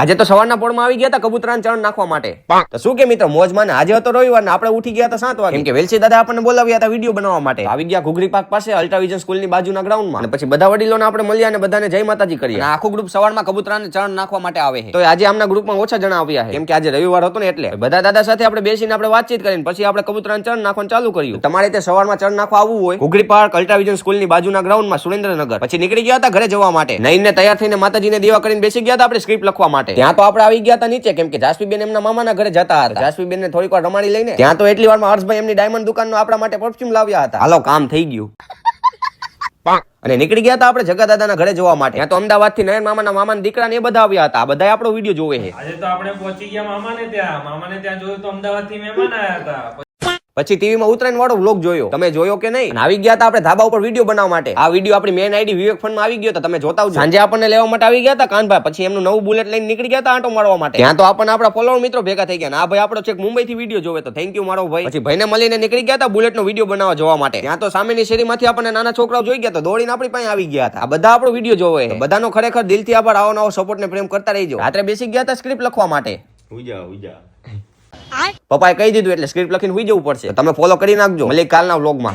આજે તો સવારના પોળમાં આવી ગયા હતા કબૂતરાને ચણ નાખવા માટે. તો શું કે મિત્રો મોજમાં આજે હતો રવિવાર ને આપણે ઉઠી ગયા હતા 7 વાગે, કેમ કે વેલસી દાદા આપણને બોલાવ્યા હતા વિડીયો બનાવવા માટે. આવી ગયા ઘુઘરી પાર્ક પાસે અલ્ટ્રાવિઝન સ્કૂલની બાજુના ગ્રાઉન્ડમાં, અને પછી બધા વડીલોને આપણે મળ્યા અને બધાને જય માતાજી કરી. આખું ગ્રુપ સવારમાં કબૂતરાને ચણ નાખવા માટે આવે છે. તો આજે આમના ગ્રુપમાં ઓછા જણા આવ્યા છે, કેમ કે આજે રવિવાર હતો ને એટલે. બધા દાદા સાથે આપણે બેસીને આપણે વાતચીત કરીને પછી આપણે કબૂતરાને ચણ નાખવાનું ચાલુ કર્યું. તમારે તે સવારમાં ચણ નાખવા આવવું હોય ઘુઘરી પાર્ક અલ્ટ્રાવિઝન સ્કૂલની બાજુના ગ્રાઉન્ડમાં સુરેન્દ્રનગર. પછી નીકળી ગયા હતા ઘરે જવા માટે. નઈને તૈયાર થઈને માતાજીને દેવા કરીને બેસી ગયા હતા આપણે સ્ક્રિપ્ટ લખવા માટે. ત્યાં તો આપણે આવી ગયા હતા નીચે, કેમ કે જાસવીબેન એમના મામાના ઘરે જતા હતા. જાસવીબેન ને થોડીક વાર રમાડી લઈને ત્યાં તો એટલી વારમાં હર્ષભાઈ એમની ડાયમંડ દુકાનનો આપણા માટે પરફ્યુમ લાવ્યા હતા. હાલો કામ થઈ ગયું. અને નીકળી ગયા હતા આપણે જગા દાદાના ઘરે જોવા માટે. ત્યાં તો અમદાવાદ થી નયન મામાના દીકરા ને એ બધા આવ્યા હતા. આ બધા આપણો વિડીયો જોવે છે. આજે તો આપણે પહોંચી ગયા મામાને ત્યાં જોયું તો અમદાવાદ થી મહેમાન આવ્યા હતા. પછી ટીવીમાં ઉત્તરાયણ વાળો વ્લોગ જોયો. તમે જોયો કે નહીં? આવી ગયા હતા આપણે ધાબા ઉપર વિડીયો બનાવવા માટે. આ વિડીયો આપણી મેન આઈડી વિવેક ફંડ માં આવી ગયો તો તમે જોતા આવજો. સાંજે આપણને લેવા માટે આવી ગયા હતા કાનભાઈ. પછી એમનું નવું બુલેટ લઈને નીકળી ગયા હતા આંટો મારવા માટે. ત્યાં તો આપણને આપણા ફોલોવર મિત્રો ભેગા થઈ ગયા. આ ભાઈ આપણો ચેક મુંબઈ થી વિડીયો જોવે તો થેન્ક યુ મારો ભાઈ. પછી ભાઈને મળીને નીકળી ગયા હતા બુલેટ નો વિડીયો બનાવવા જોવા માટે. ત્યાં તો સામેની શેરીમાંથી આપણને નાના છોકરાઓ જોઈ ગયા તો દોડીને આપણી પાસે આવી ગયા હતા. આ બધા આપણો વિડીયો જોવે. બધાનો ખરેખર દિલથી આભાર. આવો નવો સપોર્ટ ને પ્રેમ કરતા રહીજો. રાત્રે બેસી ગયા હતા સ્ક્રિપ્ટ લખવા માટે. પપ્પાએ કહી દીધું એટલે સ્ક્રિપ્ટ લખીને હુઈ જવું પડશે. તમે ફોલો કરી નાખજો. મળીએ કાલના વ્લોગમાં.